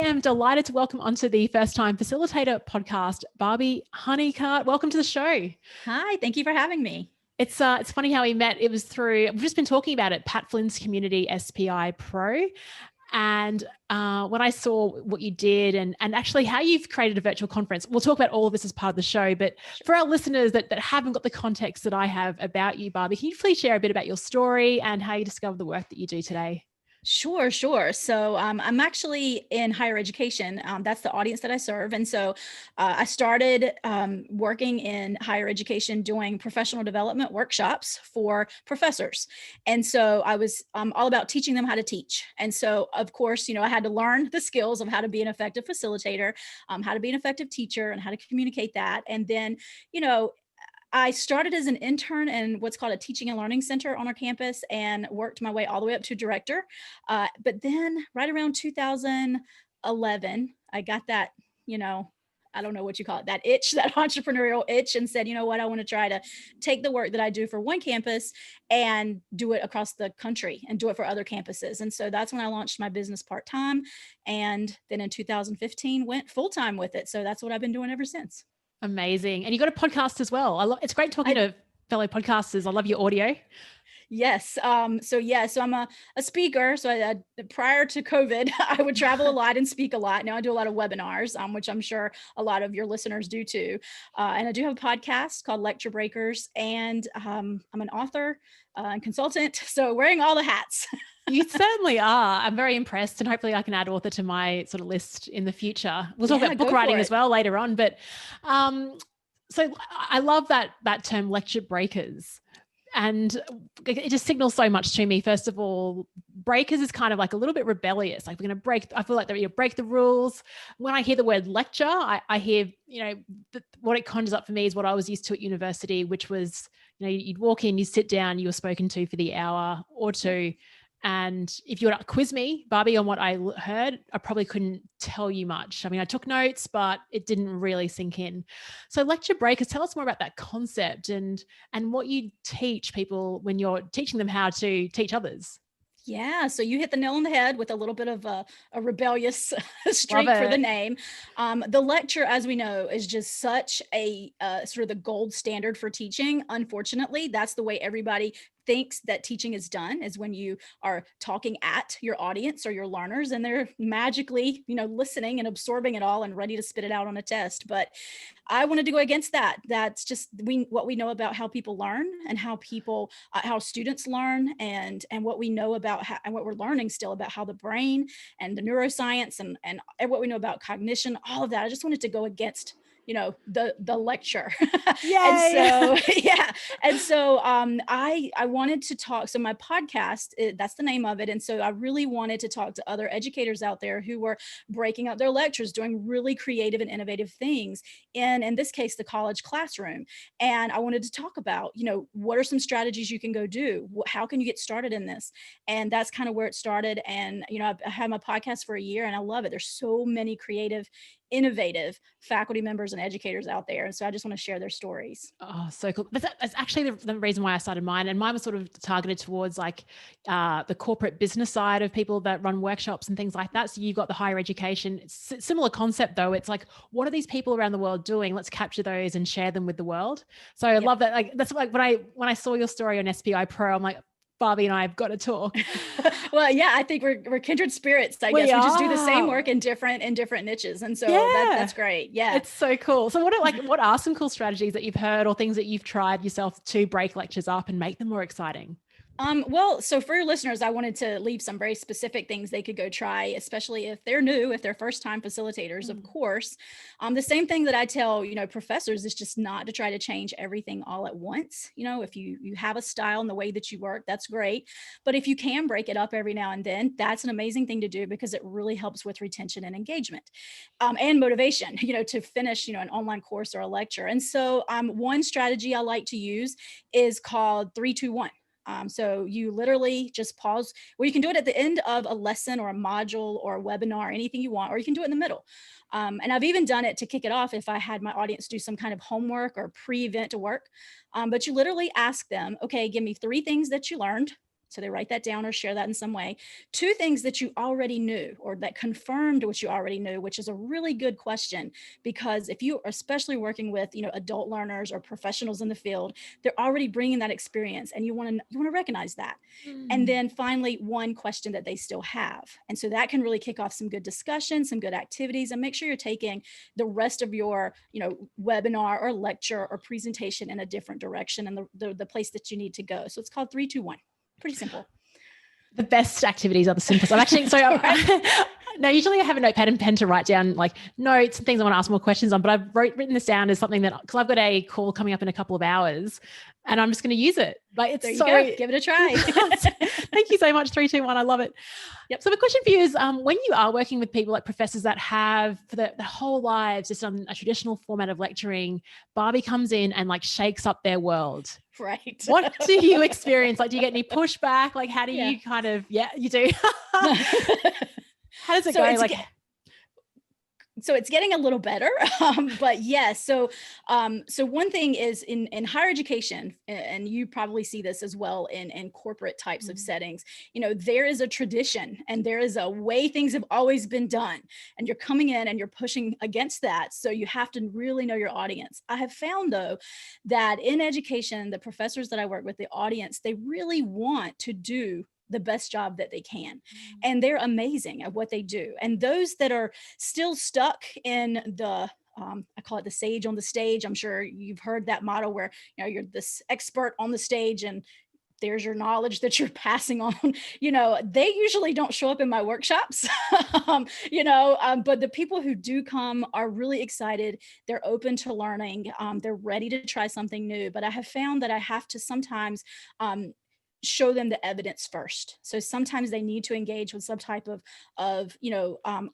am delighted to welcome onto the First Time Facilitator podcast, Barbi Honeycutt. Welcome to the show. Hi, thank you for having me. It's funny how we met. It was through, we've just been talking about it, Pat Flynn's Community SPI Pro. And when I saw what you did and actually how you've created a virtual conference, we'll talk about all of this as part of the show. But for our listeners that haven't got the context that I have about you, Barbi, can you please share a bit about your story and how you discovered the work that you do today? Sure. So I'm actually in higher education. That's the audience that I serve. And so I started working in higher education doing professional development workshops for professors. And so I was all about teaching them how to teach. And so, of course, I had to learn the skills of how to be an effective facilitator, how to be an effective teacher, and how to communicate that. And then, I started as an intern in what's called a teaching and learning center on our campus and worked my way all the way up to director. But then right around 2011, I got that, I don't know what you call it, that itch, that entrepreneurial itch, and said, you know what, I want to try to take the work that I do for one campus and do it across the country and do it for other campuses. And so that's when I launched my business part-time. And then in 2015 went full-time with it. So that's what I've been doing ever since. Amazing. And you got a podcast as well. It's great talking to fellow podcasters. I love your audio. Yes. So I'm a speaker. So prior to COVID, I would travel a lot and speak a lot. Now I do a lot of webinars, which I'm sure a lot of your listeners do too. And I do have a podcast called Lecturebreakers, and I'm an author and consultant. So wearing all the hats. You certainly are. I'm very impressed, and hopefully I can add author to my sort of list in the future. We'll talk about book writing as well later on, but so I love that term Lecturebreakers, and it just signals so much to me. First of all, breakers is kind of like a little bit rebellious. Like we're going to break, I feel like you break the rules. When I hear the word lecture, I hear, what it conjures up for me is what I was used to at university, which was, you'd walk in, you sit down, you were spoken to for the hour or two. And if you were to quiz me, Barbi, on what I heard, I probably couldn't tell you much. I mean, I took notes, but it didn't really sink in. So Lecturebreakers, tell us more about that concept and what you teach people when you're teaching them how to teach others. Yeah, so you hit the nail on the head with a little bit of a rebellious streak for the name. The lecture, as we know, is just such a sort of the gold standard for teaching. Unfortunately, that's the way everybody thinks that teaching is done, is when you are talking at your audience or your learners and they're magically, listening and absorbing it all and ready to spit it out on a test. But I wanted to go against that. That's just what we know about how people learn and how people, how students learn, and what we know about and what we're learning still about how the brain and the neuroscience and what we know about cognition, all of that. I just wanted to go against the lecture. And so I wanted to talk. So my podcast, that's the name of it. And so I really wanted to talk to other educators out there who were breaking up their lectures, doing really creative and innovative things in this case, the college classroom. And I wanted to talk about, what are some strategies you can go do? How can you get started in this? And that's kind of where it started. And, I've had my podcast for a year and I love it. There's so many creative, innovative faculty members and educators out there. And so I just want to share their stories. Oh, so cool. That's actually the reason why I started mine. And mine was sort of targeted towards like the corporate business side of people that run workshops and things like that. So you've got the higher education. It's a similar concept though. It's like, what are these people around the world doing? Let's capture those and share them with the world. So I love that. Like, that's like when I saw your story on SPI Pro, I'm like, Barbi and I have got to talk. Well, yeah, I think we're kindred spirits. I guess we just do the same work in different niches, and so that's great. Yeah, it's so cool. So what are some cool strategies that you've heard or things that you've tried yourself to break lectures up and make them more exciting? Well, so for your listeners, I wanted to leave some very specific things they could go try, especially if they're new, if they're first-time facilitators, of course. The same thing that I tell, professors is just not to try to change everything all at once. If you have a style in the way that you work, that's great. But if you can break it up every now and then, that's an amazing thing to do because it really helps with retention and engagement and motivation, to finish, an online course or a lecture. And so one strategy I like to use is called 3-2-1. So you literally just pause, or you can do it at the end of a lesson or a module or a webinar, anything you want, or you can do it in the middle. And I've even done it to kick it off if I had my audience do some kind of homework or pre-event work. But you literally ask them, okay, give me 3 things that you learned So they write that down or share that in some way. 2 things that you already knew or that confirmed what you already knew, which is a really good question, because if you are especially working with, adult learners or professionals in the field, they're already bringing that experience, and you want to recognize that. And then finally, 1 question that they still have. And so that can really kick off some good discussion, some good activities, and make sure you're taking the rest of your, webinar or lecture or presentation in a different direction and the place that you need to go. So it's called 3, 2, 1. Pretty simple. The best activities are the simplest. I'm actually, now usually I have a notepad and pen to write down like notes and things I want to ask more questions on, but I've written this down as something that, because I've got a call coming up in a couple of hours and I'm just going to use it. Like, it's give it a try. Thank you so much. 3, 2, 1. I love it. Yep. So the question for you is, when you are working with people like professors that have for their whole lives just done a traditional format of lecturing, Barbi comes in and like shakes up their world. Right. What do you experience? Like, do you get any pushback? Like, how do you kind of, you do. How does it go? So it's getting a little better, but yes. So one thing is in higher education, and you probably see this as well in corporate types of settings, there is a tradition and there is a way things have always been done, and you're coming in and you're pushing against that. So you have to really know your audience. I have found though, that in education, the professors that I work with, the audience, they really want to do the best job that they can. And they're amazing at what they do. And those that are still stuck in the, I call it the sage on the stage. I'm sure you've heard that motto where, you're this expert on the stage and there's your knowledge that you're passing on. They usually don't show up in my workshops, but the people who do come are really excited. They're open to learning. They're ready to try something new. But I have found that I have to sometimes show them the evidence first. So sometimes they need to engage with some type of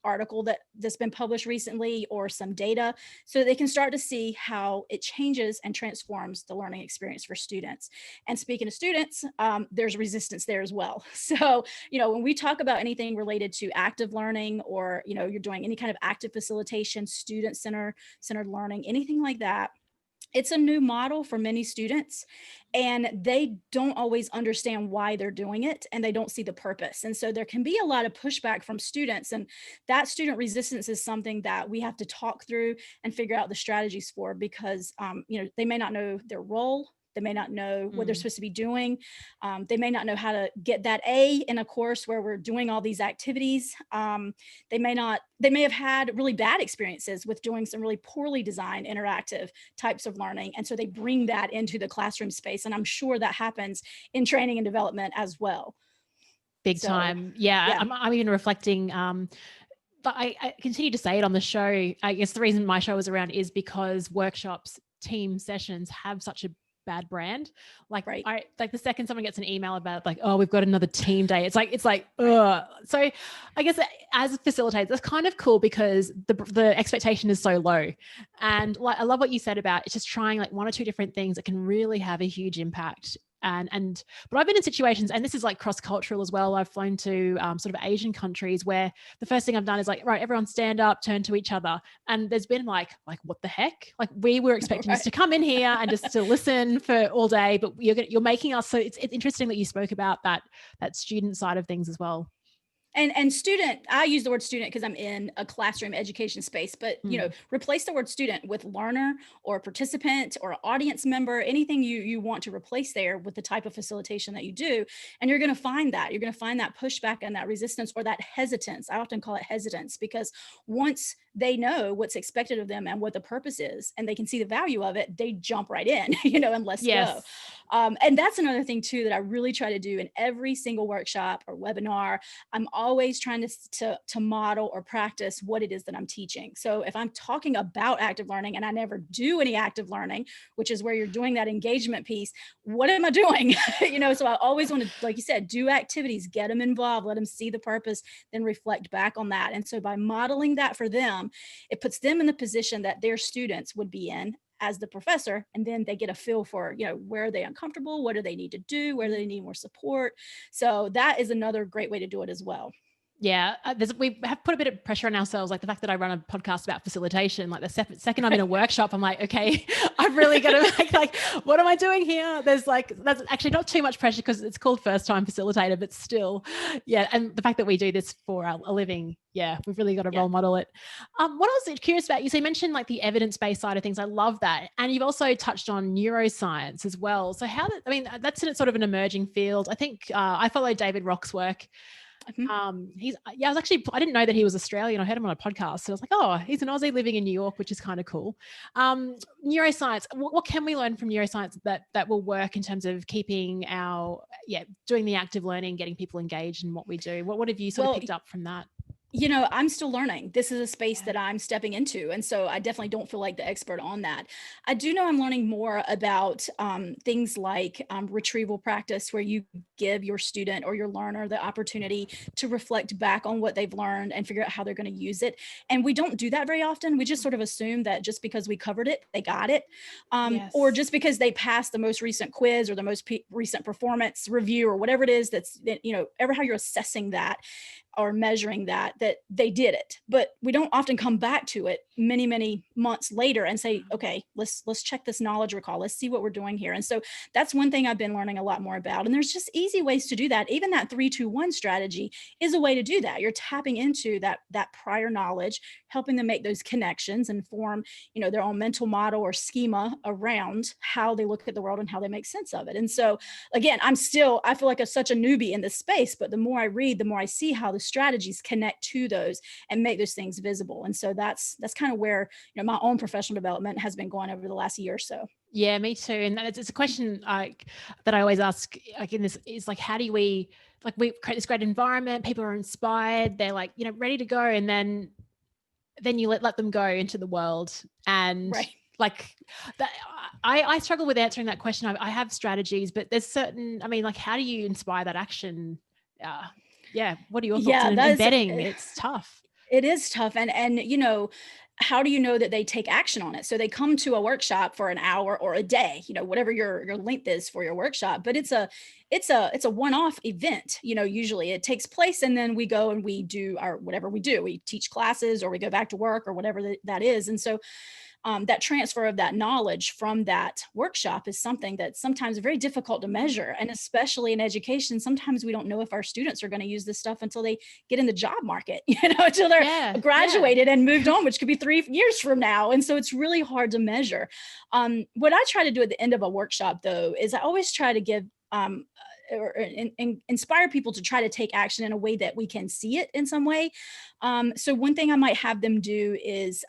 article that's been published recently or some data, so they can start to see how it changes and transforms the learning experience for students. And speaking of students, there's resistance there as well. So, when we talk about anything related to active learning, or, you're doing any kind of active facilitation, student-centered learning, anything like that, it's a new model for many students, and they don't always understand why they're doing it, and they don't see the purpose. And so there can be a lot of pushback from students, and that student resistance is something that we have to talk through and figure out the strategies for, because they may not know their role. They may not know what they're supposed to be doing. They may not know how to get that A in a course where we're doing all these activities. They may have had really bad experiences with doing some really poorly designed interactive types of learning. And so they bring that into the classroom space. And I'm sure that happens in training and development as well. Big time. Yeah. I'm even reflecting, but I continue to say it on the show. I guess the reason my show is around is because workshops, team sessions have such a bad brand. Like, like the second someone gets an email about like, oh, we've got another team day, it's like ugh. So I guess as facilitators, it's kind of cool because the expectation is so low. And like, I love what you said about it's just trying like 1 or 2 different things that can really have a huge impact. But I've been in situations, and this is like cross-cultural as well. I've flown to sort of Asian countries where the first thing I've done is like, right, everyone stand up, turn to each other. And there's been like, what the heck? Like, we were expecting us to come in here and just to listen for all day, but you're making us. So it's interesting that you spoke about that student side of things as well. And student, I use the word student because I'm in a classroom education space, but replace the word student with learner or participant or audience member, anything you want to replace there with the type of facilitation that you do. And you're going to find that. You're going to find that pushback and that resistance or that hesitance. I often call it hesitance, because once they know what's expected of them and what the purpose is, and they can see the value of it, they jump right in, and let's go. And that's another thing too, that I really try to do in every single workshop or webinar. I'm always trying to model or practice what it is that I'm teaching. So if I'm talking about active learning and I never do any active learning, which is where you're doing that engagement piece, what am I doing? So I always want to, like you said, do activities, get them involved, let them see the purpose, then reflect back on that. And so by modeling that for them, it puts them in the position that their students would be in as the professor, and then they get a feel for, where are they uncomfortable, what do they need to do, where do they need more support. So that is another great way to do it as well. Yeah, we have put a bit of pressure on ourselves, like the fact that I run a podcast about facilitation. Like the second I'm in a workshop, I'm like, okay, I've really got to make like, what am I doing here? That's actually not too much pressure because it's called first time facilitator, but still, yeah. And the fact that we do this for a living, yeah, we've really got to role model it. What I was curious about, you mentioned like the evidence-based side of things. I love that. And you've also touched on neuroscience as well. So that's sort of an emerging field. I think I follow David Rock's work. I didn't know that he was Australian. I heard him on a podcast. So I was like, oh, he's an Aussie living in New York, which is kind of cool. Neuroscience, what can we learn from neuroscience that will work in terms of keeping doing the active learning, getting people engaged in what we do? What have you sort of picked up from that? I'm still learning. This is a space that I'm stepping into. And so I definitely don't feel like the expert on that. I do know I'm learning more about things like retrieval practice, where you give your student or your learner the opportunity to reflect back on what they've learned and figure out how they're going to use it. And we don't do that very often. We just sort of assume that just because we covered it, they got it. Or just because they passed the most recent quiz or the most recent performance review or whatever it is ever how you're assessing that or measuring that they did it. But we don't often come back to it many, many months later and say, okay, let's check this knowledge recall. Let's see what we're doing here. And so that's one thing I've been learning a lot more about. And there's just easy ways to do that. Even that 3-2-1 strategy is a way to do that. You're tapping into that prior knowledge, helping them make those connections and form, their own mental model or schema around how they look at the world and how they make sense of it. And so again, I feel like such a newbie in this space, but the more I read, the more I see how the strategies connect to those and make those things visible. And so that's kind of where my own professional development has been going over the last year or so. Yeah, me too. And it's a question that I always ask in this is like, how do we create this great environment? People are inspired. They're like, ready to go. And then you let them go into the world. And like that, I struggle with answering that question. I have strategies, but there's certain, how do you inspire that action? What are your thoughts on embedding? It's tough. It is tough. And how do you know that they take action on it? So they come to a workshop for an hour or a day, whatever your length is for your workshop, but it's a one-off event. Usually it takes place and then we go and we do whatever we do. We teach classes or we go back to work or whatever that is. And so that transfer of that knowledge from that workshop is something that's sometimes very difficult to measure. And especially in education, sometimes we don't know if our students are going to use this stuff until they get in the job market, until they're graduated and moved on, which could be 3 years from now. And so it's really hard to measure. What I try to do at the end of a workshop, though, is I always try to give or inspire people to try to take action in a way that we can see it in some way. So one thing I might have them do is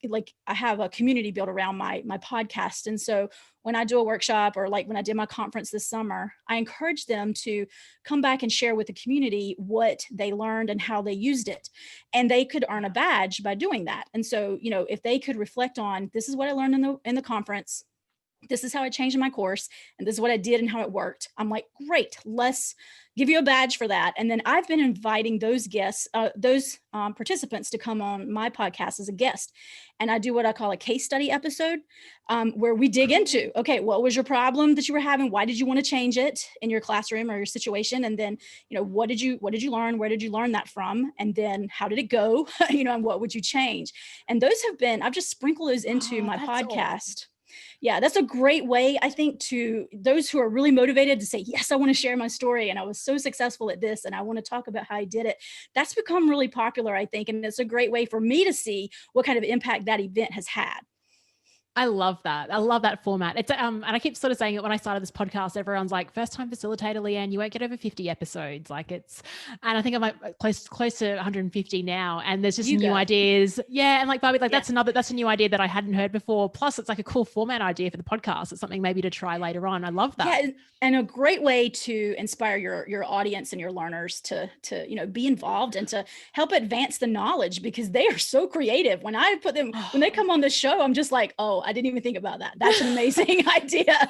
like I have a community built around my podcast. And so when I do a workshop or like when I did my conference this summer, I encourage them to come back and share with the community what they learned and how they used it. And they could earn a badge by doing that. And so, if they could reflect on, this is what I learned in the conference, this is how I changed my course, and this is what I did and how it worked. I'm like, great, let's give you a badge for that. And then I've been inviting those guests, participants to come on my podcast as a guest. And I do what I call a case study episode where we dig into, okay, what was your problem that you were having? Why did you want to change it in your classroom or your situation? And then, what did you learn? Where did you learn that from? And then how did it go? And what would you change? And those I've just sprinkled those into my podcast. Awesome. Yeah, that's a great way, I think, to those who are really motivated to say, yes, I want to share my story. And I was so successful at this. And I want to talk about how I did it. That's become really popular, I think. And it's a great way for me to see what kind of impact that event has had. I love that. I love that format. It's and I keep sort of saying it when I started this podcast, everyone's like, first time facilitator, Leanne, you won't get over 50 episodes. And I think I'm like close to 150 now. And there's just new ideas. Yeah. And like Barbi, that's a new idea that I hadn't heard before. Plus it's like a cool format idea for the podcast. It's something maybe to try later on. I love that. Yeah, and a great way to inspire your audience and your learners to be involved and to help advance the knowledge, because they are so creative. When when they come on the show, I'm just like, oh, I didn't even think about that. That's an amazing idea.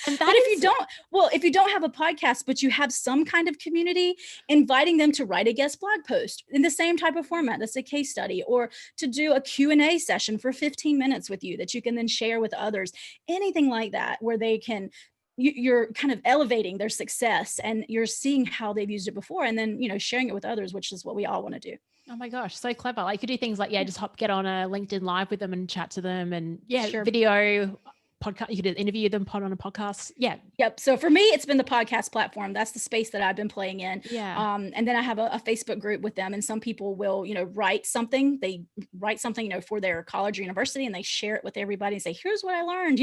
And if you don't have a podcast, but you have some kind of community, inviting them to write a guest blog post in the same type of format, that's a case study, or to do a Q&A session for 15 minutes with you that you can then share with others, anything like that, where they can you're kind of elevating their success, and you're seeing how they've used it before, and then, sharing it with others, which is what we all want to do. Oh my gosh, so clever. Like you do things like, just get on a LinkedIn Live with them and chat to them, and Sure. video podcast. You could interview them, put on a podcast. Yeah. Yep. So for me, it's been the podcast platform. That's the space that I've been playing in. Yeah. And then I have a Facebook group with them, and some people will, write something. They write something, for their college or university, and they share it with everybody and say, here's what I learned,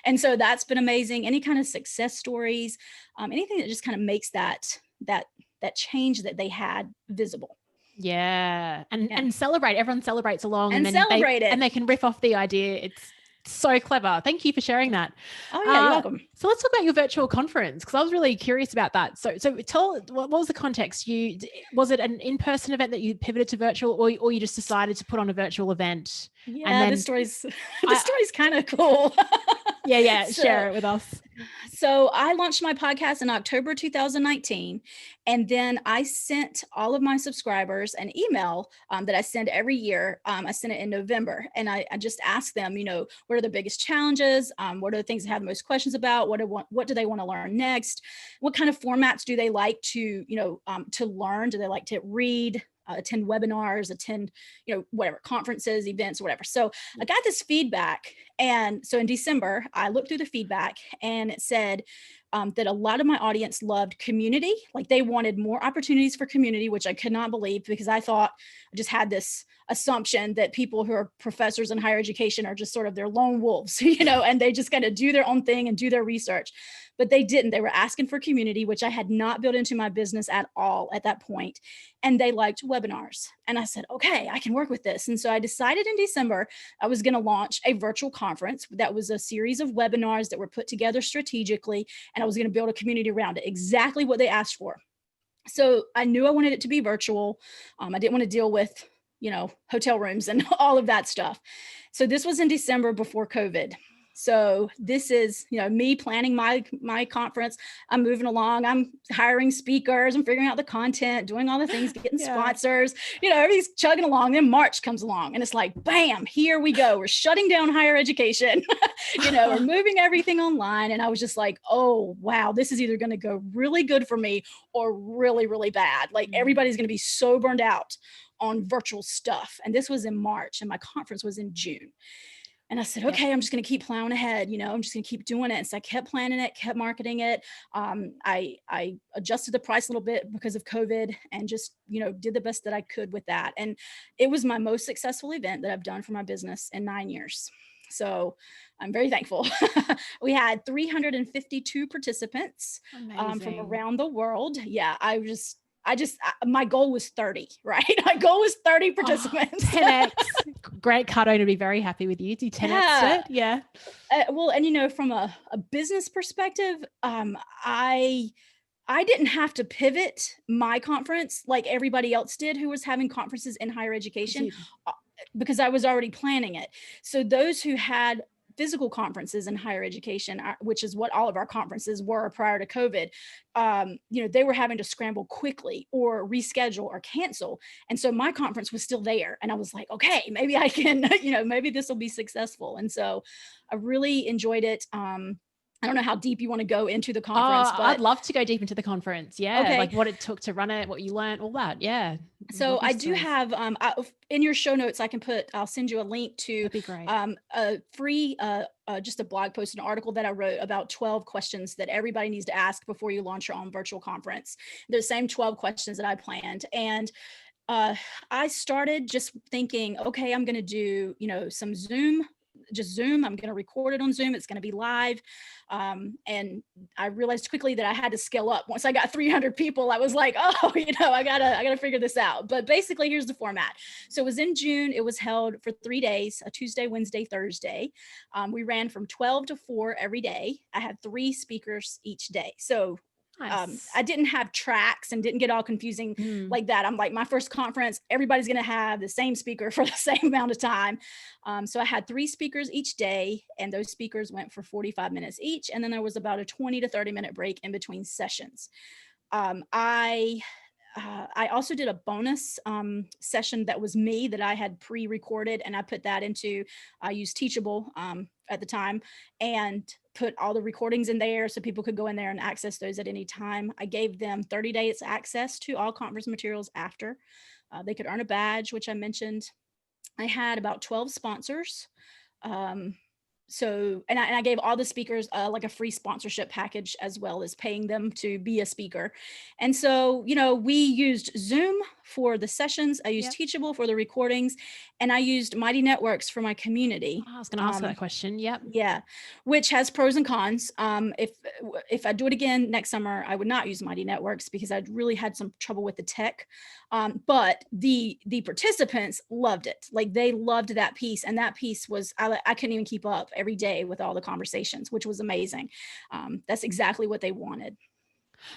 And so that's been amazing. Any kind of success stories, anything that just kind of makes that change that they had visible. Yeah. And celebrate. Everyone celebrates along, and then celebrate it. And they can riff off the idea. It's so clever. Thank you for sharing that. Oh yeah, you're welcome. So let's talk about your virtual conference, because I was really curious about that. So tell, what was the context? Was it an in-person event that you pivoted to virtual, or you just decided to put on a virtual event? Yeah, and then, the story's kind of cool. Yeah. Share it with us. So I launched my podcast in October 2019, and then I sent all of my subscribers an email that I send every year. I sent it in November, and I just asked them, what are the biggest challenges? What are the things they have the most questions about? What do they want to learn next? What kind of formats do they like to learn? Do they like to read? Attend webinars, attend, whatever, conferences, events, whatever. So I got this feedback. And so in December, I looked through the feedback, and it said that a lot of my audience loved community. Like they wanted more opportunities for community, which I could not believe, because I just had this assumption that people who are professors in higher education are just sort of their lone wolves, and they just kind of do their own thing and do their research. But they didn't. They were asking for community, which I had not built into my business at all at that point. And they liked webinars. And I said, okay, I can work with this. And so I decided in December, I was going to launch a virtual conference that was a series of webinars that were put together strategically. And I was going to build a community around it, exactly what they asked for. So I knew I wanted it to be virtual. I didn't want to deal with, hotel rooms and all of that stuff. So this was in December before COVID. So this is, me planning my conference. I'm moving along. I'm hiring speakers. I'm figuring out the content, doing all the things, getting sponsors, everything's chugging along. Then March comes along, and it's like, bam, here we go. We're shutting down higher education. We're moving everything online. And I was just like, oh, wow, this is either going to go really good for me or really, really bad. Like everybody's going to be so burned out on virtual stuff. And this was in March, and my conference was in June. And I said, okay, I'm just going to keep plowing ahead. I'm just going to keep doing it. And so I kept planning it, kept marketing it. I adjusted the price a little bit because of COVID, and just, did the best that I could with that. And it was my most successful event that I've done for my business in 9 years. So I'm very thankful. We had 352 participants from around the world. Yeah, my goal was 30, right? My goal was 30 participants. 10x. Grant Cardone would be very happy with you. Do you 10x it? Yeah. Well, and from a business perspective, I didn't have to pivot my conference like everybody else did who was having conferences in higher education, because I was already planning it. So those who had physical conferences in higher education, which is what all of our conferences were prior to COVID, they were having to scramble quickly or reschedule or cancel. And so my conference was still there. And I was like, okay, maybe I can, maybe this will be successful. And so I really enjoyed it. I don't know how deep you want to go into the conference, but I'd love to go deep into the conference. Yeah. Okay. Like what it took to run it, what you learned, all that. Yeah. So I do have, in your show notes, I'll send you a link to a free, just a blog post, an article that I wrote about 12 questions that everybody needs to ask before you launch your own virtual conference. They're the same 12 questions that I planned. And I started just thinking, okay, I'm going to do, some Zoom. I'm going to record it on Zoom. It's going to be live. And I realized quickly that I had to scale up. Once I got 300 people, I was like, oh, I gotta figure this out. But basically, here's the format. So it was in June. It was held for 3 days, a Tuesday, Wednesday, Thursday. We ran from 12 to 4 every day. I had 3 speakers each day. So I didn't have tracks and didn't get all confusing like that. I'm like, my first conference, everybody's going to have the same speaker for the same amount of time. So I had 3 speakers each day, and those speakers went for 45 minutes each. And then there was about a 20 to 30 minute break in between sessions. I also did a bonus session that was me that I had pre-recorded, and I put that into, I used Teachable at the time. And put all the recordings in there so people could go in there and access those at any time. I gave them 30 days access to all conference materials after. They could earn a badge, which I mentioned. I had about 12 sponsors. So, and I gave all the speakers like a free sponsorship package, as well as paying them to be a speaker. And so, you know, we used Zoom for the sessions. I used Teachable for the recordings, and I used Mighty Networks for my community. I was going to ask that question. Yep. Yeah, which has pros and cons. If I do it again next summer, I would not use Mighty Networks because I'd really had some trouble with the tech. But the participants loved it. Like, they loved that piece, and that piece was, I couldn't even keep up every day with all the conversations, which was amazing. That's exactly what they wanted.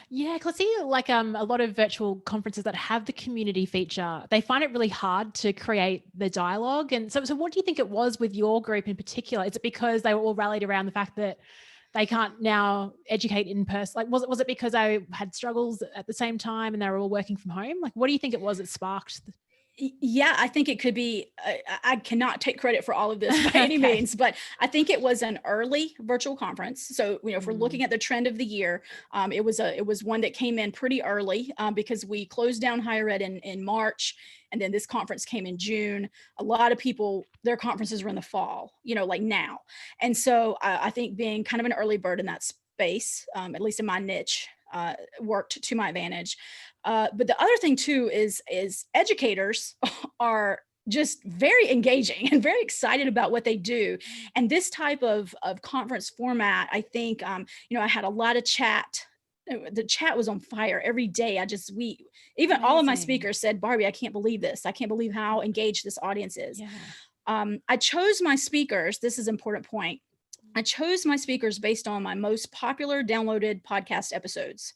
Yeah, because I see like a lot of virtual conferences that have the community feature, they find it really hard to create the dialogue. And so what do you think it was with your group in particular? Is it because they were all rallied around the fact that they can't now educate in person? Like, was it because they had struggles at the same time and they were all working from home? Like, what do you think it was that sparked? Yeah, I think it could be, I cannot take credit for all of this by any means, but I think it was an early virtual conference. So, you know, if we're looking at the trend of the year, it was one that came in pretty early because we closed down higher ed in March, and then this conference came in June. A lot of people, their conferences were in the fall, you know, like now. And so I think being kind of an early bird in that space, at least in my niche, worked to my advantage. But the other thing too is educators are just very engaging and very excited about what they do. And this type of conference format, I think, you know, I had a lot of chat. The chat was on fire every day. Even all of my speakers said, Barbi, I can't believe this. I can't believe how engaged this audience is. Yeah. I chose my speakers. This is an important point. I chose my speakers based on my most popular downloaded podcast episodes.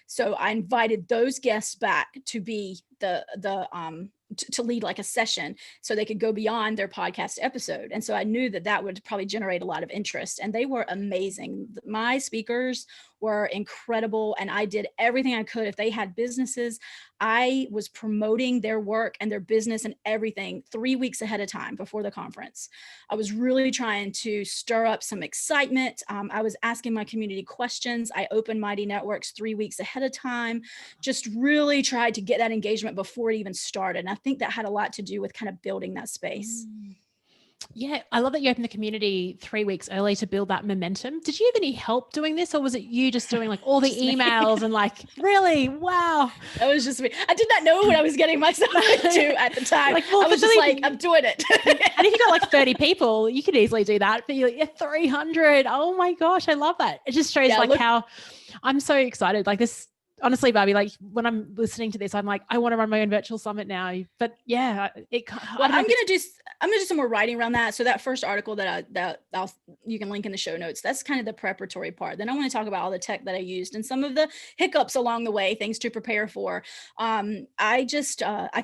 So I invited those guests back to be to lead like a session so they could go beyond their podcast episode. And so I knew that would probably generate a lot of interest, and they were amazing. My speakers were incredible, and I did everything I could. If they had businesses, I was promoting their work and their business and everything 3 weeks ahead of time before the conference. I was really trying to stir up some excitement. I was asking my community questions. I opened Mighty Networks 3 weeks ahead of time, just really tried to get that engagement before it even started. And I think that had a lot to do with kind of building that space. Yeah, I love that you opened the community 3 weeks early to build that momentum. Did you have any help doing this, or was it you just doing like all the emails and like, really? Wow. That was just me. I did not know what I was getting myself into at the time. Like, well, I was just like, I'm doing it. And if you got like 30 people, you could easily do that. But you're like, 300. Oh my gosh, I love that. It just shows how I'm so excited. Like this. Honestly, Barbi, like when I'm listening to this, I'm like, I want to run my own virtual summit now. But yeah, I'm going to do some more writing around that. So that first article that you can link in the show notes, that's kind of the preparatory part. Then I want to talk about all the tech that I used and some of the hiccups along the way, things to prepare for. I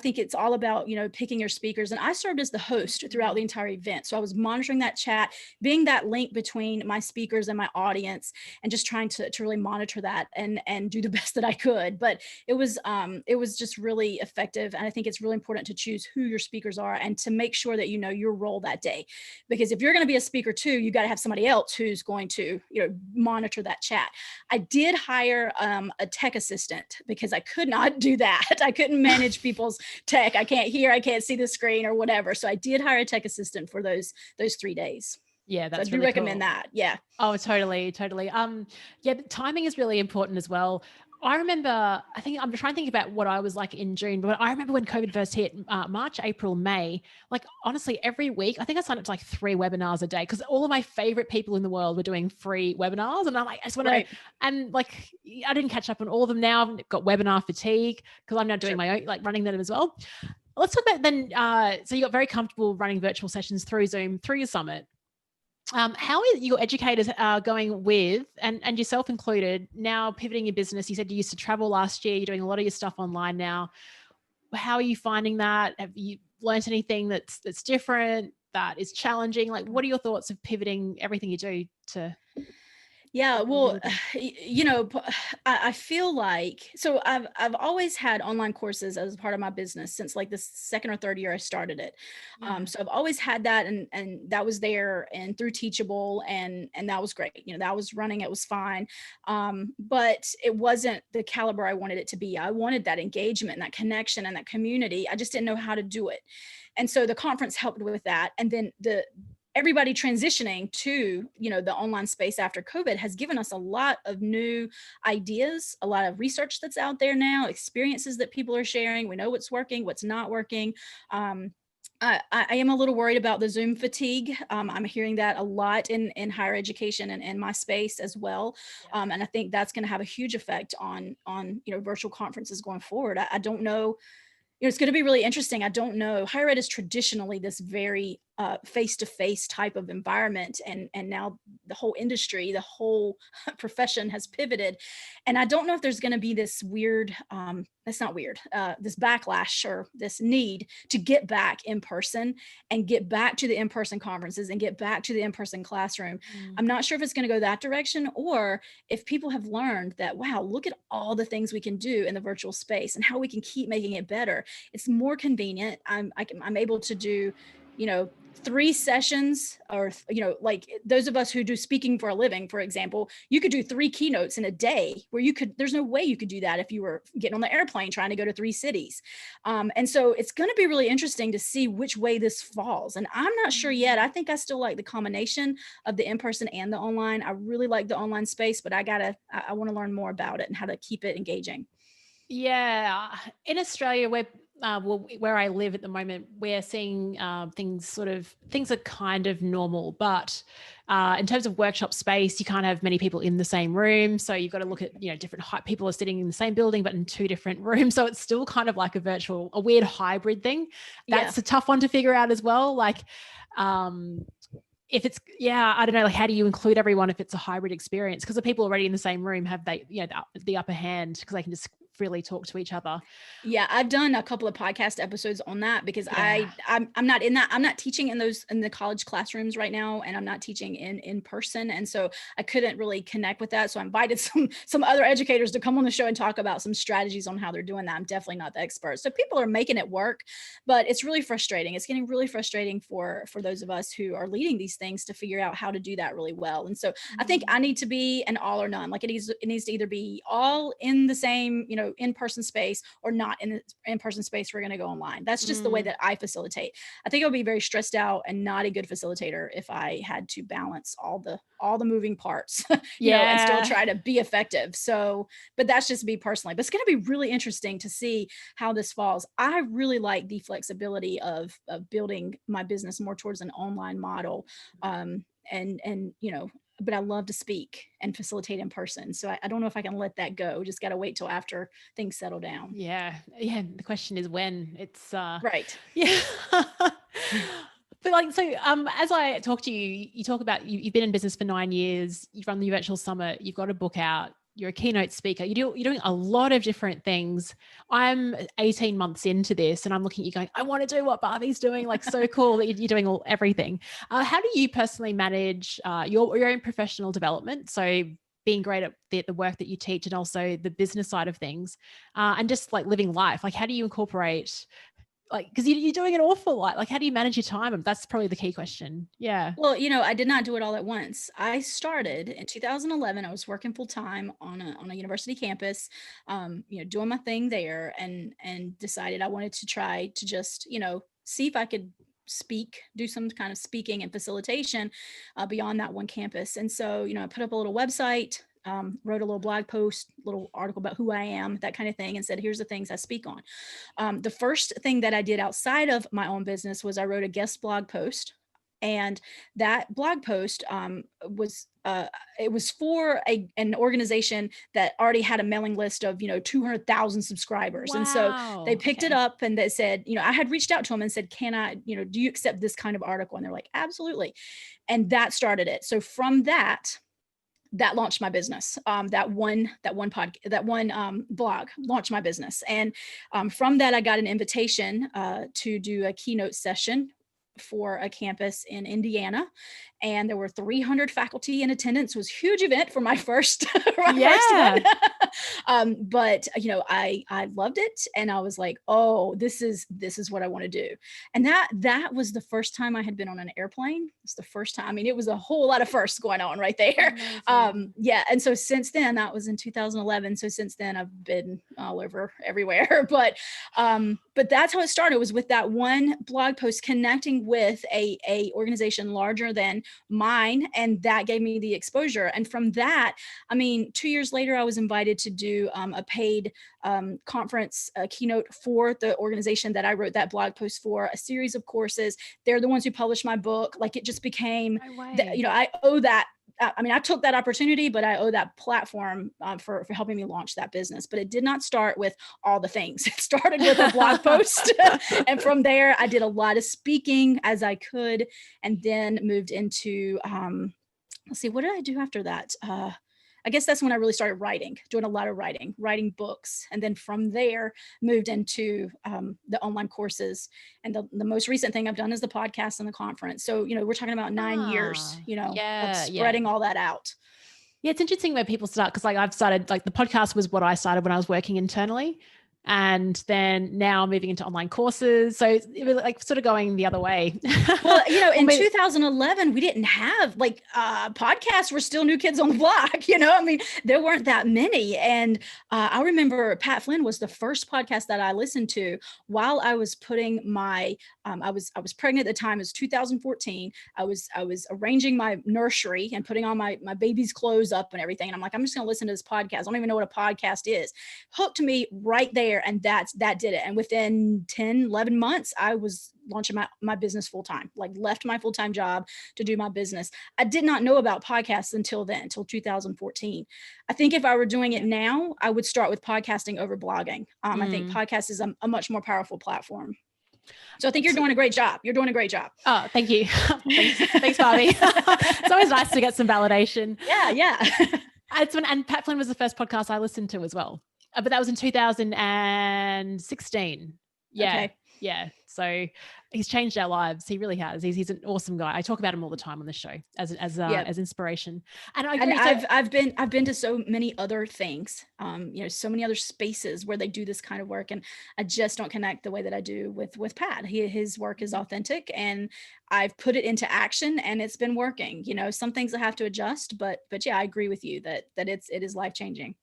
think it's all about, you know, picking your speakers. And I served as the host throughout the entire event. So I was monitoring that chat, being that link between my speakers and my audience, and just trying to really monitor that and do the best that I could. But it was just really effective. And I think it's really important to choose who your speakers are and to make sure that you know your role that day. Because if you're going to be a speaker too, you got to have somebody else who's going to, you know, monitor that chat. I did hire a tech assistant because I could not do that. I couldn't manage people's tech. I can't hear, I can't see the screen or whatever. So I did hire a tech assistant for those 3 days. Yeah, that's so I do recommend that. Yeah. Oh, totally. Yeah, the timing is really important as well. I remember, I'm trying to think about what I was like in June, but I remember when COVID first hit, March, April, May, like honestly, every week, I think I signed up to like 3 webinars a day because all of my favorite people in the world were doing free webinars. And I'm like, I just want to, and like, I didn't catch up on all of them now. I've got webinar fatigue because I'm now doing my own, like running them as well. Let's talk about then, so you got very comfortable running virtual sessions through Zoom, through your summit. How is your educators going with, and yourself included, now pivoting your business? You said you used to travel last year. You're doing a lot of your stuff online now. How are you finding that? Have you learned anything that's different, that is challenging? Like, what are your thoughts of pivoting everything you do to? Yeah, well, you know, I feel like, so I've always had online courses as part of my business since like the second or third year I started it. Yeah. So I've always had that, and that was there and through Teachable, and that was great. You know, that was running, it was fine. But it wasn't the caliber I wanted it to be. I wanted that engagement and that connection and that community. I just didn't know how to do it. And so the conference helped with that. And then everybody transitioning to, you know, the online space after COVID has given us a lot of new ideas, a lot of research that's out there now, experiences that people are sharing. We know what's working, what's not working. I am a little worried about the Zoom fatigue. I'm hearing that a lot in higher education and in my space as well. And I think that's going to have a huge effect on, you know, virtual conferences going forward. I don't know. You know, it's going to be really interesting. I don't know. Higher ed is traditionally this very face-to-face type of environment, and now the whole industry, the whole profession has pivoted, and I don't know if there's going to be this weird, that's not weird, this backlash or this need to get back in person and get back to the in-person conferences and get back to the in-person classroom. I'm not sure if it's going to go that direction, or if people have learned that, wow, look at all the things we can do in the virtual space and how we can keep making it better. It's more convenient. I'm able to do, you know, 3 sessions, or, you know, like those of us who do speaking for a living, for example, you could do 3 keynotes in a day, where there's no way you could do that if you were getting on the airplane trying to go to 3 cities. And so it's going to be really interesting to see which way this falls. And I'm not sure yet. I think I still like the combination of the in-person and the online. I really like the online space, but I want to learn more about it and how to keep it engaging. Yeah, in Australia, where I live at the moment, we're seeing things are kind of normal, but in terms of workshop space, you can't have many people in the same room. So you've got to look at, you know, different height. People are sitting in the same building, but in 2 different rooms. So it's still kind of like a weird hybrid thing. That's a tough one to figure out as well. Like, if it's, I don't know, like, how do you include everyone if it's a hybrid experience? Because the people already in the same room have the upper hand, because they can just freely talk to each other. Yeah, I've done a couple of podcast episodes on that, because I'm not in that. I'm not teaching in the college classrooms right now, and I'm not teaching in person, and so I couldn't really connect with that. So I invited some other educators to come on the show and talk about some strategies on how they're doing that. I'm definitely not the expert. So people are making it work, but it's really frustrating. It's getting really frustrating for those of us who are leading these things to figure out how to do that really well. And so I think I need to be an all or none. Like, it needs to either be all in the same, you know, in-person space, or not in the in-person space. We're going to go online. That's just the way that I facilitate. I think I would be very stressed out and not a good facilitator if I had to balance all the moving parts, you know, and still try to be effective. So, but that's just me personally. But it's going to be really interesting to see how this falls. I really like the flexibility of building my business more towards an online model. And you know, but I love to speak and facilitate in person. So I don't know if I can let that go. Just got to wait till after things settle down. Yeah. The question is when. It's right. Yeah. But like, so as I talk to you, you talk about you've been in business for 9 years. You've run the virtual summit. You've got a book out. You're a keynote speaker. You're doing a lot of different things. I'm 18 months into this, and I'm looking at you going, I want to do what Barbi's doing. Like, so cool that you're doing everything. How do you personally manage your own professional development? So being great at the work that you teach, and also the business side of things, and just like living life. Like, how do you incorporate, like, because you're doing an awful lot. Like, how do you manage your time? That's probably the key question. Yeah. Well, you know, I did not do it all at once. I started in 2011. I was working full time on a university campus, you know, doing my thing there, and decided I wanted to try to just, you know, see if I could do some kind of speaking and facilitation beyond that one campus. And so, you know, I put up a little website, wrote a little blog post, little article about who I am, that kind of thing, and said, here's the things I speak on. The first thing that I did outside of my own business was I wrote a guest blog post. And that blog post was it was for an organization that already had a mailing list of, you know, 200,000 subscribers. Wow. And so they picked it up, and they said, you know, I had reached out to them and said, can I, you know, do you accept this kind of article? And they're like, absolutely. And that started it. So from that launched my business. That one blog launched my business. And from that, I got an invitation to do a keynote session for a campus in Indiana, and there were 300 faculty in attendance. It was a huge event for my first, first one. But I loved it, and I was like, oh, this is what I want to do. And that was the first time I had been on an airplane. It's the first time. I mean, it was a whole lot of firsts going on right there. And so since then, that was in 2011. So since then, I've been all over everywhere. But that's how it started. It was with that one blog post, connecting with a organization larger than mine, and that gave me the exposure. And from that, I mean, 2 years later, I was invited to do a paid conference keynote for the organization that I wrote that blog post for, a series of courses. They're the ones who published my book. Like, it just became, I owe that. I mean, I took that opportunity, but I owe that platform for helping me launch that business. But it did not start with all the things. It started with a blog post. And from there, I did a lot of speaking as I could, and then moved into, let's see, what did I do after that? I guess that's when I really started doing a lot of writing books. And then from there, moved into the online courses. And the most recent thing I've done is the podcast and the conference. So, we're talking about 9 years, of spreading all that out. Yeah, it's interesting where people start, because I've started, the podcast was what I started when I was working internally. And then now moving into online courses. So it was sort of going the other way. Well, in 2011, we didn't have podcasts were still new kids on the block. I mean, there weren't that many. And I remember Pat Flynn was the first podcast that I listened to while I was putting my, I was pregnant at the time. It was 2014. I was arranging my nursery and putting on my baby's clothes up and everything. And I'm like, I'm just going to listen to this podcast. I don't even know what a podcast is. Hooked me right there. And that did it. And within 10, 11 months, I was launching my business full-time, left my full-time job to do my business. I did not know about podcasts until 2014. I think if I were doing it now, I would start with podcasting over blogging. I think podcast is a much more powerful platform. So I think you're doing a great job. You're doing a great job. Oh, thank you. Thanks, Barbi. It's always nice to get some validation. Yeah. And Pat Flynn was the first podcast I listened to as well. But that was in 2016. Yeah. Okay. Yeah. So he's changed our lives. He really has. He's an awesome guy. I talk about him all the time on the show as inspiration. And I've been to so many other things, so many other spaces where they do this kind of work. And I just don't connect the way that I do with Pat. His work is authentic, and I've put it into action, and it's been working. Some things I have to adjust, but yeah, I agree with you that it is life-changing.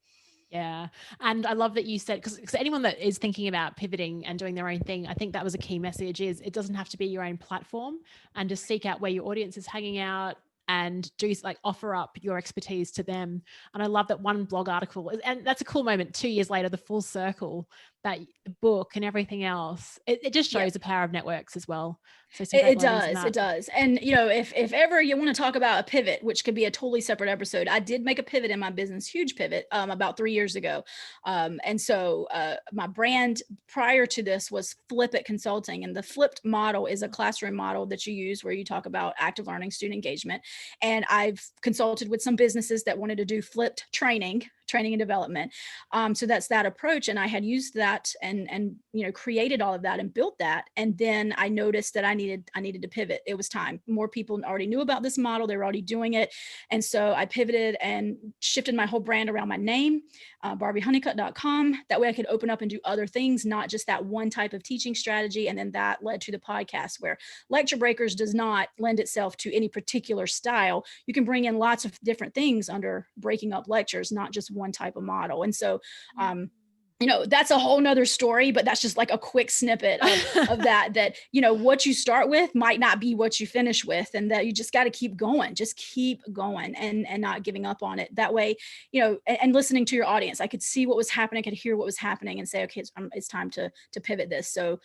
Yeah. And I love that you said, because anyone that is thinking about pivoting and doing their own thing, I think that was a key message, is it doesn't have to be your own platform, and just seek out where your audience is hanging out and do offer up your expertise to them. And I love that one blog article, and that's a cool moment 2 years later, the full circle, that the book and everything else, it just shows the power of networks as well. So it does. And if ever you want to talk about a pivot, which could be a totally separate episode, I did make a pivot in my business, huge pivot, about 3 years ago. And so my brand prior to this was Flip It Consulting, and the flipped model is a classroom model that you use where you talk about active learning, student engagement. And I've consulted with some businesses that wanted to do flipped training and development. So that's that approach. And I had used that and created all of that and built that. And then I noticed that I needed to pivot. It was time. More people already knew about this model. They were already doing it. And so I pivoted and shifted my whole brand around my name, barbihoneycutt.com. That way I could open up and do other things, not just that one type of teaching strategy. And then that led to the podcast, where Lecturebreakers does not lend itself to any particular style. You can bring in lots of different things under breaking up lectures, not just one type of model. And so, that's a whole nother story, but that's just a quick snippet of that, what you start with might not be what you finish with, and that you just got to keep going, and not giving up on it. That way, and listening to your audience, I could see what was happening, I could hear what was happening, and say, okay, it's time to pivot this. So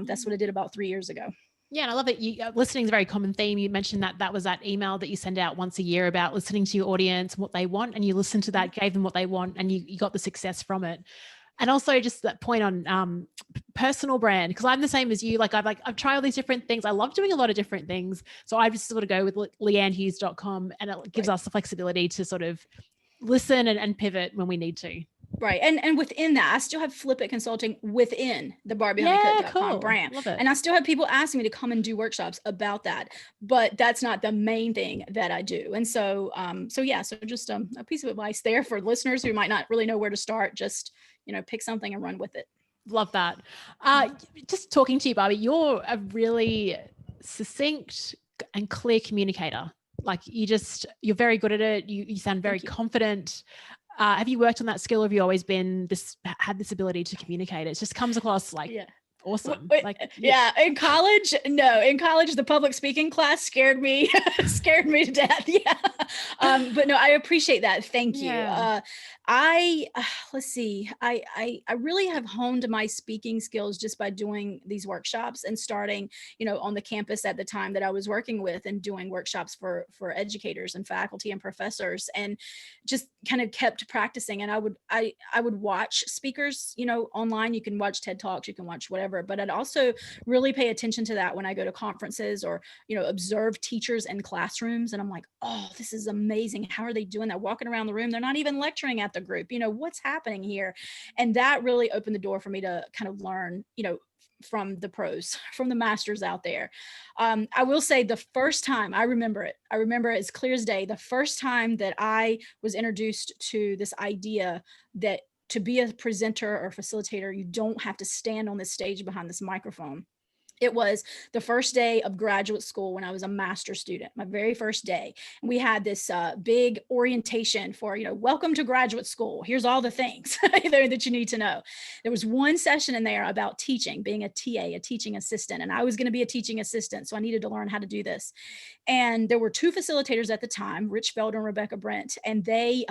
that's what I did about 3 years ago. Yeah. And I love it. Listening is a very common theme. You mentioned that was that email that you send out once a year about listening to your audience, what they want, and you listened to that, gave them what they want, and you got the success from it. And also just that point on personal brand, because I'm the same as you. I've tried all these different things. I love doing a lot of different things. So I just sort of go with leannehughes.com, and it gives us the flexibility to sort of listen and pivot when we need to. Right. And within that, I still have Flip It Consulting within the BarbiHoneycutt.com brand. Love it. And I still have people asking me to come and do workshops about that, but that's not the main thing that I do. And so, so just a piece of advice there for listeners who might not really know where to start. Just, pick something and run with it. Love that. Just talking to you, Barbi, you're a really succinct and clear communicator. Like you're very good at it. You sound very confident. Have you worked on that skill? Or have you always had this ability to communicate? It just comes across like awesome. In college, the public speaking class scared me to death. But no, I appreciate that. Thank you. Let's see, I really have honed my speaking skills just by doing these workshops and starting, on the campus at the time that I was working with and doing workshops for educators and faculty and professors, and just kind of kept practicing. And I would watch speakers, online. You can watch TED Talks, you can watch whatever, but I'd also really pay attention to that when I go to conferences or, observe teachers in classrooms. And I'm like, oh, this is amazing. How are they doing that? Walking around the room, they're not even lecturing at the group, what's happening here? And that really opened the door for me to kind of learn, from the pros, from the masters out there. I will say the first time I remember it as clear as day, the first time that I was introduced to this idea that to be a presenter or facilitator, you don't have to stand on this stage behind this microphone. It was the first day of graduate school when I was a master's student, my very first day. And we had this big orientation for, welcome to graduate school. Here's all the things that you need to know. There was one session in there about teaching, being a TA, a teaching assistant. And I was going to be a teaching assistant, so I needed to learn how to do this. And there were two facilitators at the time, Rich Felder and Rebecca Brent, and they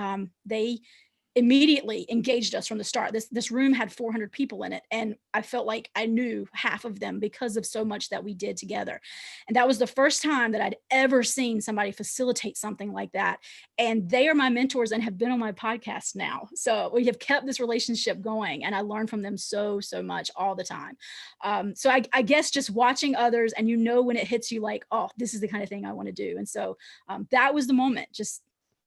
immediately engaged us from the start. This room had 400 people in it, and I felt like I knew half of them because of so much that we did together. And that was the first time that I'd ever seen somebody facilitate something like that. And they are my mentors and have been on my podcast now. So we have kept this relationship going, and I learn from them so much all the time. So I guess just watching others, and when it hits you like, oh, this is the kind of thing I want to do. And so that was the moment.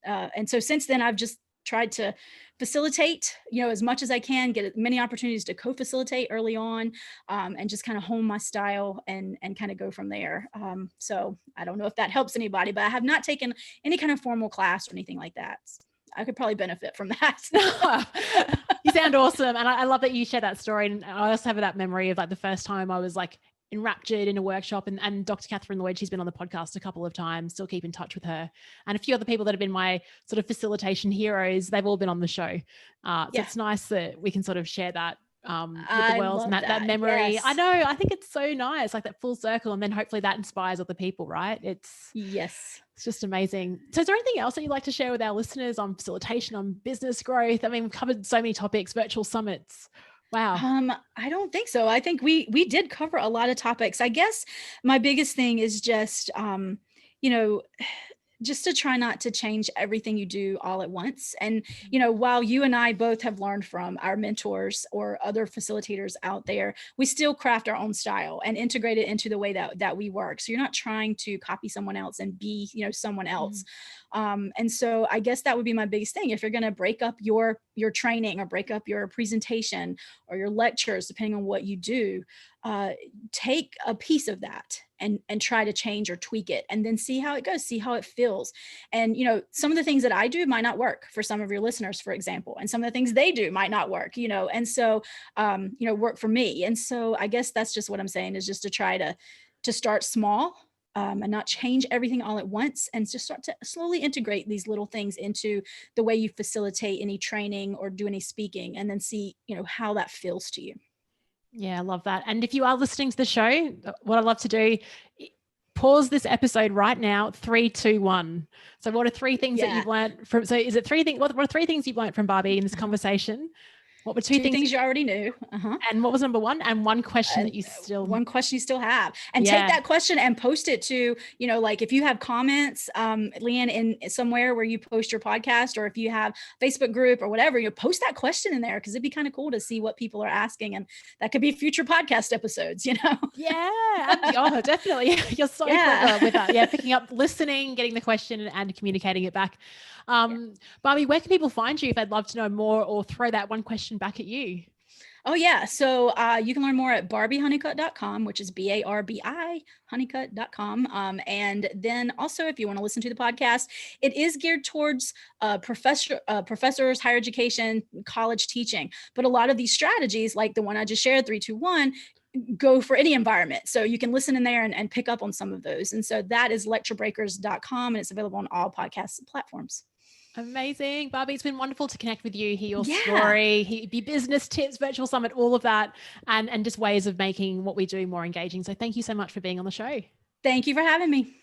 And so since then, I've just tried to facilitate, as much as I can, get as many opportunities to co-facilitate early on, and just kind of hone my style and kind of go from there. So I don't know if that helps anybody, but I have not taken any kind of formal class or anything like that. I could probably benefit from that. You sound awesome. And I love that you share that story. And I also have that memory of like the first time I was like enraptured in a workshop, and Dr. Catherine Lloyd, she's been on the podcast a couple of times, still keep in touch with her, and a few other people that have been my sort of facilitation heroes, they've all been on the show. So it's nice that we can sort of share that with the world and that memory. Yes. I know, I think it's so nice, like that full circle, and then hopefully that inspires other people, right? It's just amazing. So is there anything else that you'd like to share with our listeners on facilitation, on business growth? I mean, we've covered so many topics, virtual summits. Wow. I don't think so. I think we did cover a lot of topics. I guess my biggest thing is just, just to try not to change everything you do all at once. And, while you and I both have learned from our mentors or other facilitators out there, we still craft our own style and integrate it into the way that we work. So you're not trying to copy someone else and be, someone else. And so I guess that would be my biggest thing. If you're going to break up your training or break up your presentation or your lectures, depending on what you do, take a piece of that and try to change or tweak it, and then see how it goes, see how it feels. And, some of the things that I do might not work for some of your listeners, for example, and some of the things they do might not work, and so, work for me. And so I guess that's just what I'm saying, is just to try to start small, and not change everything all at once, and just start to slowly integrate these little things into the way you facilitate any training or do any speaking, and then see, how that feels to you. Yeah, I love that. And if you are listening to the show, what I'd love to do, pause this episode right now, 3, 2, 1. So what are 3 things that you've learned from, so is it 3 things, what are 3 things you've learned from Barbi in this conversation? What were two things you already knew? And what was number one? And one question that you still... One question you still have. And take that question and post it to, you know, like if you have comments, Leanne, in somewhere where you post your podcast, or if you have Facebook group or whatever, you post that question in there, because it'd be kind of cool to see what people are asking. And that could be future podcast episodes, you know? Yeah. Oh, definitely. You're so clever with that. Yeah. Picking up, listening, getting the question and communicating it back. Barbi, where can people find you if they'd love to know more, or throw that one question back at you? Oh, yeah. So you can learn more at barbihoneycutt.com, which is BARBI honeycutt.com. And then also, if you want to listen to the podcast, it is geared towards professors, higher education, college teaching. But a lot of these strategies, like the one I just shared, 3-2-1, go for any environment. So you can listen in there and pick up on some of those. And so that is lecturebreakers.com, and it's available on all podcast platforms. Amazing. Barbi, it's been wonderful to connect with you, hear your story, your business tips, virtual summit, all of that, and just ways of making what we do more engaging. So thank you so much for being on the show. Thank you for having me.